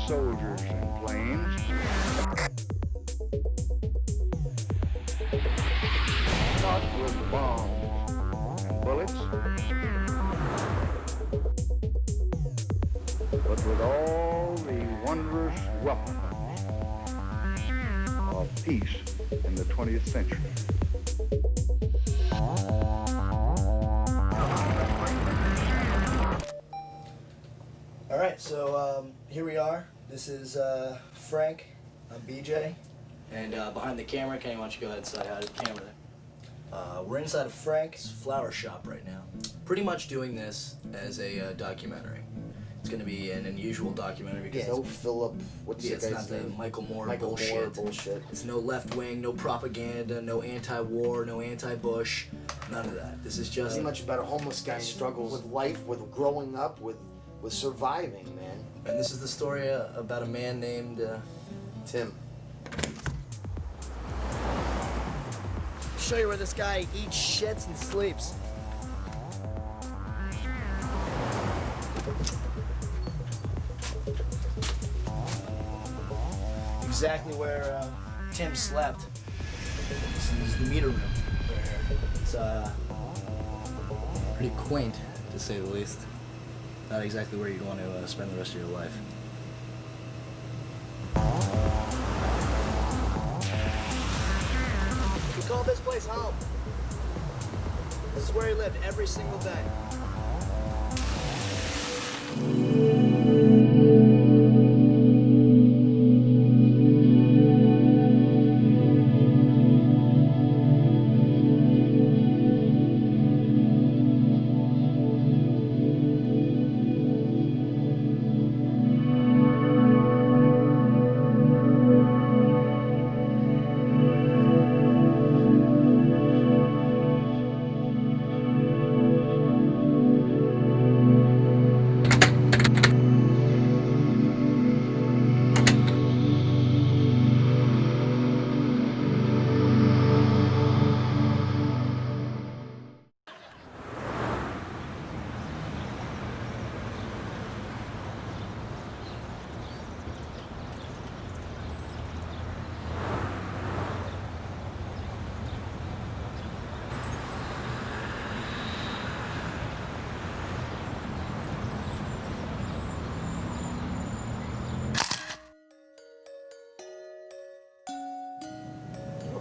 soldiers and planes. Not with bombs and bullets, but with all the wondrous weapons of peace in the 20th century. All right, so here we are. This is Frank. I'm BJ. And behind the camera, Kenny, why don't you go ahead and say hi to the camera there? We're inside of Frank's flower shop right now. Pretty much doing this as a documentary. It's going to be an unusual documentary because no Philip. What's the it's guy's not name? the Michael Moore Michael bullshit. Moore bullshit. It's no left wing, no propaganda, no anti-war, no anti-Bush, none of that. This is just Pretty much about a homeless guy's struggles with life, with growing up, with surviving, man. And this is the story about a man named Tim. Show you where this guy eats, shits, and sleeps. Exactly where Tim slept. This is the meter room. It's pretty quaint, to say the least. Not exactly where you'd want to spend the rest of your life. We call this place home. This is where he lived every single day.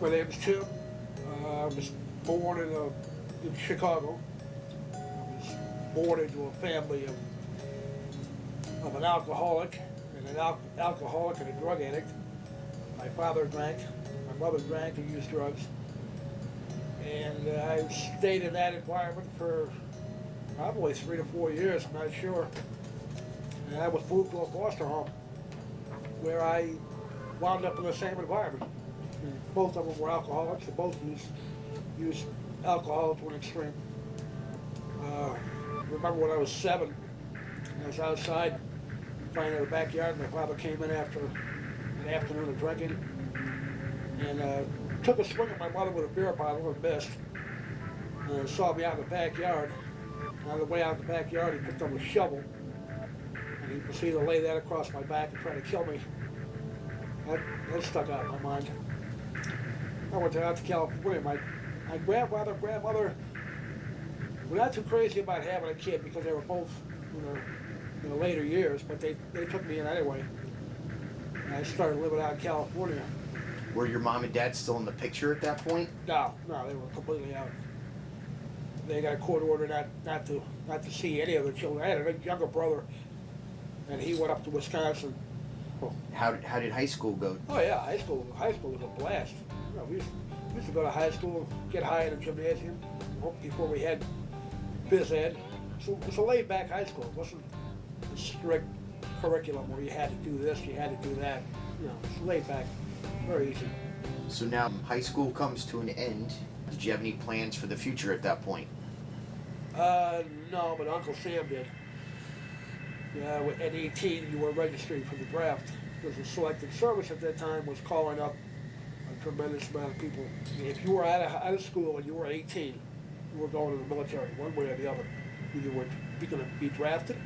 My name's Tim. I was born in Chicago. I was born into a family of an alcoholic and a drug addict. My father drank, my mother drank and used drugs. And I stayed in that environment for probably 3 to 4 years, I'm not sure. And I was moved to a foster home where I wound up in the same environment. Both of them were alcoholics. They both used alcohol to an extreme. Remember when I was 7, I was outside playing in the backyard, and my father came in after an afternoon of drinking and took a swing at my mother with a beer bottle and missed. And saw me out in the backyard. And on the way out in the backyard, he picked up a shovel and he proceeded to lay that across my back and try to kill me. That stuck out in my mind. I went out to California. My grandfather, grandmother were not too crazy about having a kid because they were both in the later years, but they took me in anyway. And I started living out in California. Were your mom and dad still in the picture at that point? No, they were completely out. They got a court order not to see any of the children. I had a younger brother, and he went up to Wisconsin. How did high school go? Oh yeah, high school was a blast. We used to go to high school, get high in the gymnasium before we had phys ed. So it was a laid back high school. It wasn't a strict curriculum where you had to do this, you had to do that. It's laid back, very easy. So now high school comes to an end. Did you have any plans for the future at that point? No, but Uncle Sam did. At 18, you were registering for the draft because the selected service at that time was calling up a tremendous amount of people. If you were out of school and you were 18, you were going to the military, one way or the other. Either you're going to be drafted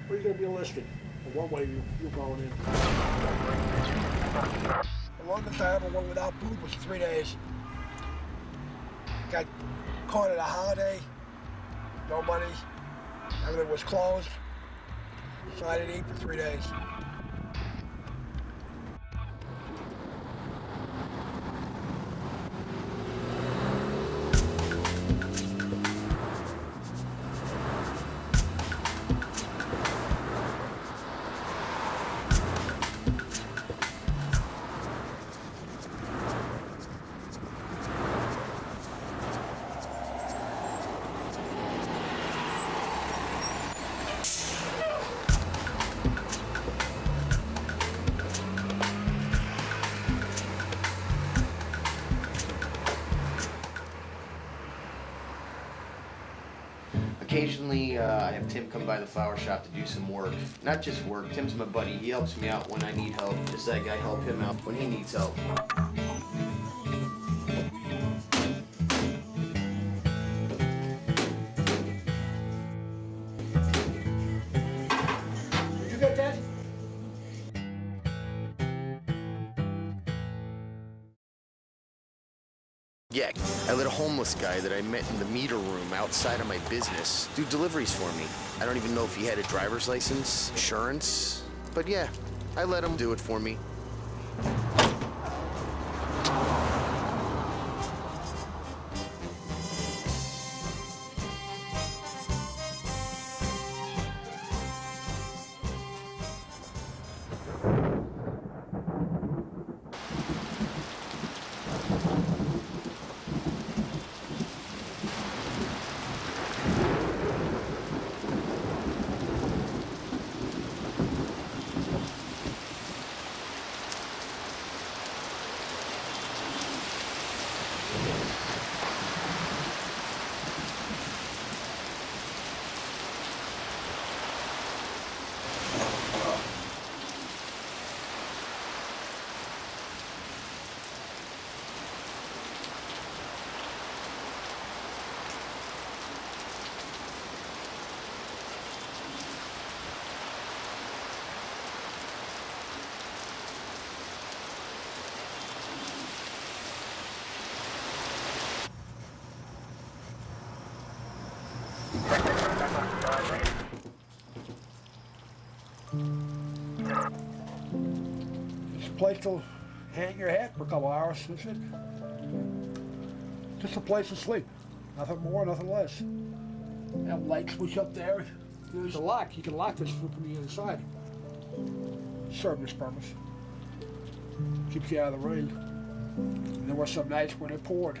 or you're going to be enlisted. But one way you're going in. The longest I ever went without food was 3 days. Got caught at a holiday, no money, everything was closed, so I didn't eat for 3 days. Occasionally, I have Tim come by the flower shop to do some work. Not just work, Tim's my buddy. He helps me out when I need help, just like I help him out when he needs help. Did you get that? Yeah, I let a homeless guy that I met in the meter room outside of my business do deliveries for me. I don't even know if he had a driver's license, insurance, but yeah, I let him do it for me. It's a place to hang your hat for a couple hours, that's it. Just a place to sleep. Nothing more, nothing less. That light switch up there, there's a lock. You can lock this from the inside. Service purpose. Keeps you out of the rain. And there were some nights when it poured.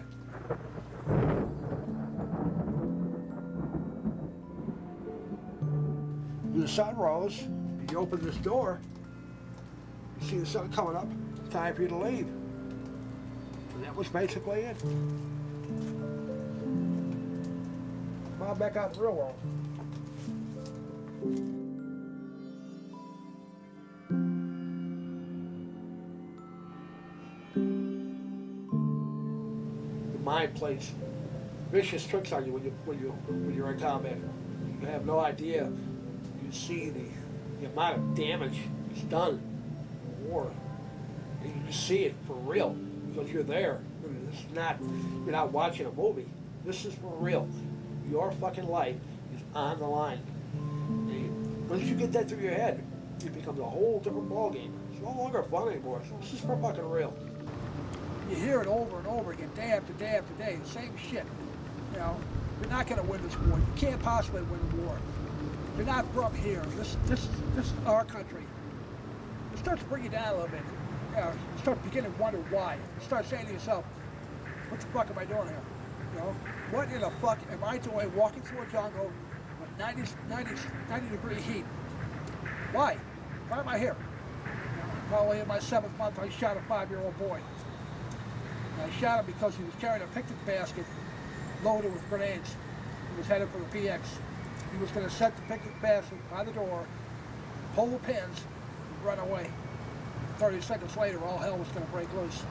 When the sun rose, you open this door, you see the sun coming up, time for you to leave. And that was basically it. Come on back out in the real world. The mind plays vicious tricks on you when you're in combat. You have no idea. You see the amount of damage is done in war. And you see it for real because you're there. I mean, this is not, you're not watching a movie. This is for real. Your fucking life is on the line. And once you get that through your head, it becomes a whole different ballgame. It's no longer fun anymore. This is for fucking real. You hear it over and over again, day after day after day, the same shit. You know, you're not going to win this war. You can't possibly win the war. You're not from here. This is our country. It starts to bring you down a little bit. You know, you start beginning to wonder why. You start saying to yourself, what the fuck am I doing here? You know, what in the fuck am I doing walking through a jungle with 90 degree heat? Why? Why am I here? Probably in my 7th month, I shot a 5-year-old boy. And I shot him because he was carrying a picnic basket loaded with grenades. He was headed for the PX. He was going to set the picnic basket by the door, pull the pins, and run away. 30 seconds later, all hell was going to break loose.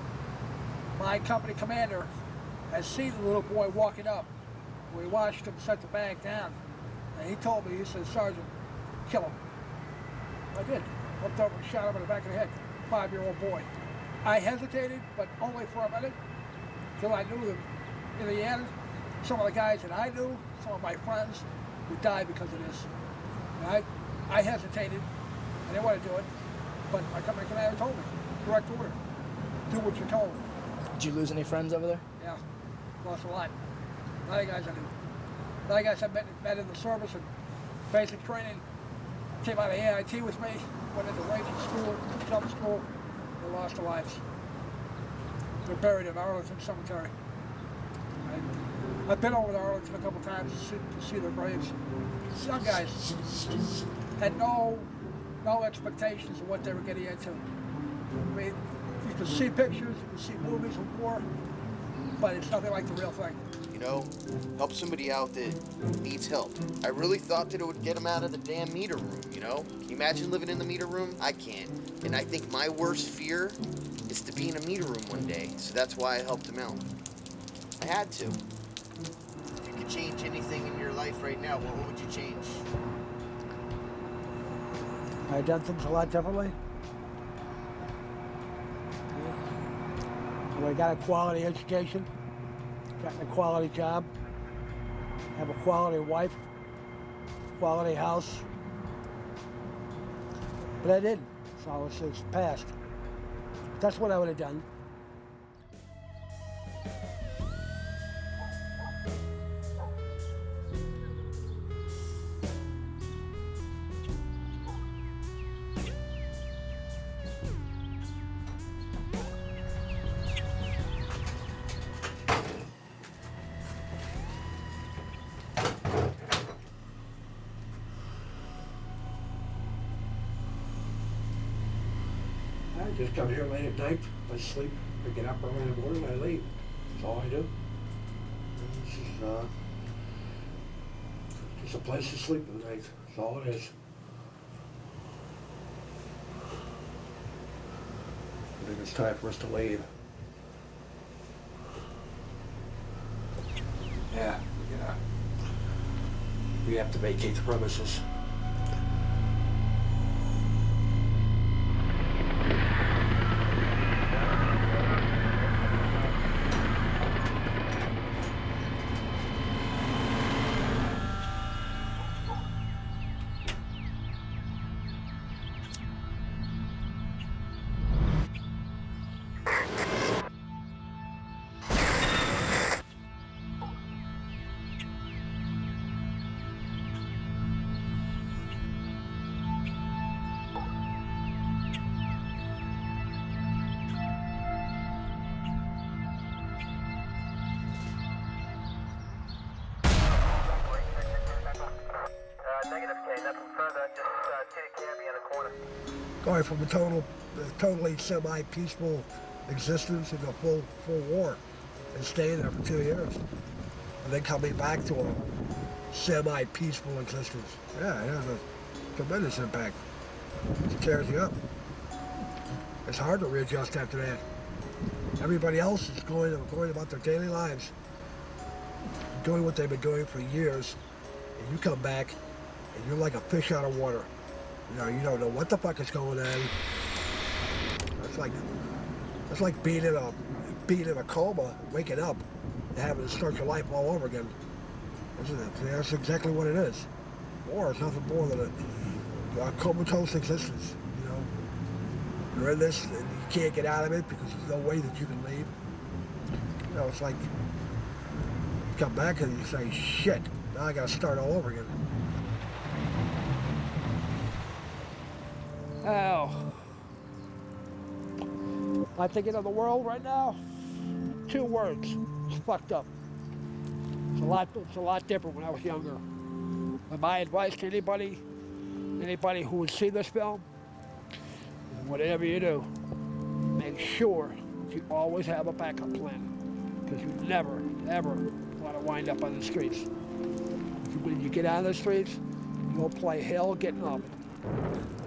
My company commander had seen the little boy walking up. We watched him set the bag down. And he told me, he said, Sergeant, kill him. I did. Looked over and shot him in the back of the head. 5-year-old boy. I hesitated, but only for a minute, till I knew that in the end, some of the guys that I knew, some of my friends, would die because of this. And I hesitated. I didn't want to do it, but my company commander told me, direct order, do what you're told. Did you lose any friends over there? Yeah, lost a lot. A lot of guys I knew. A lot of guys I met in the service and basic training, came out of AIT with me, went into ranging school, jump school, they lost their lives. They're buried in Arlington Cemetery. I've been over to Arlington a couple times to see their graves. Young guys had no expectations of what they were getting into. I mean, you can see pictures, you can see movies of war, but it's nothing like the real thing. You know, help somebody out that needs help. I really thought that it would get them out of the damn meter room, you know? Can you imagine living in the meter room? I can't. And I think my worst fear is to be in a meter room one day, so that's why I helped him out. I had to. If you could change anything in your life right now, what would you change? I've done things a lot differently. I got a quality education, got a quality job, have a quality wife, quality house. But I didn't, so it's past. That's what I would have done. I just come here late at night, I sleep, I get up early in the morning, I leave. That's all I do. This is just a place to sleep at night. That's all it is. I think it's time for us to leave. Yeah, we have to vacate the premises. Negative K, nothing further, just take a campy in a corner. Going from a totally semi-peaceful existence into full war and staying there for 2 years. And then coming back to a semi-peaceful existence. Yeah, it has a tremendous impact. It tears you up. It's hard to readjust after that. Everybody else is going about their daily lives, doing what they've been doing for years, and you come back and you're like a fish out of water. You don't know what the fuck is going on. It's like being in a coma, waking up, and having to start your life all over again. Isn't it? That's exactly what it is. War is nothing more than a comatose existence. You know, you're in this, and you can't get out of it because there's no way that you can leave. You know, it's like you come back and you say, shit, now I gotta start all over again. Oh. I'm thinking of the world right now. 2 words. It's fucked up. It's a lot different when I was younger. But my advice to anybody who would see this film, whatever you do, make sure you always have a backup plan. Because you never, ever want to wind up on the streets. When you get on the streets, you'll play hell getting up.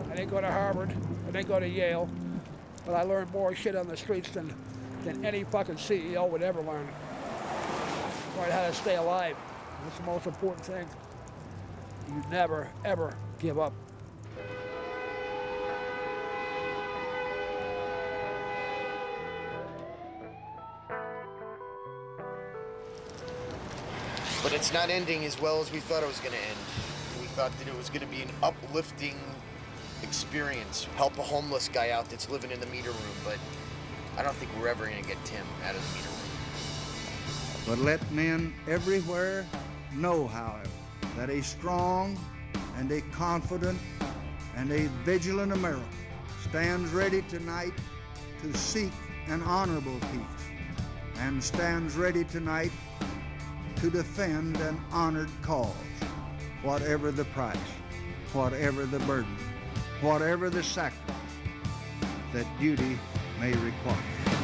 I didn't go to Harvard, I didn't go to Yale, but I learned more shit on the streets than any fucking CEO would ever learn. Learn how to stay alive. That's the most important thing. You never, ever give up. But it's not ending as well as we thought it was going to end. We thought that it was going to be an uplifting experience. Help a homeless guy out that's living in the meter room, but I don't think we're ever going to get Tim out of the meter room. But let men everywhere know, however, that a strong and a confident and a vigilant America stands ready tonight to seek an honorable peace and stands ready tonight to defend an honored cause, whatever the price, whatever the burden, whatever the sacrifice that duty may require.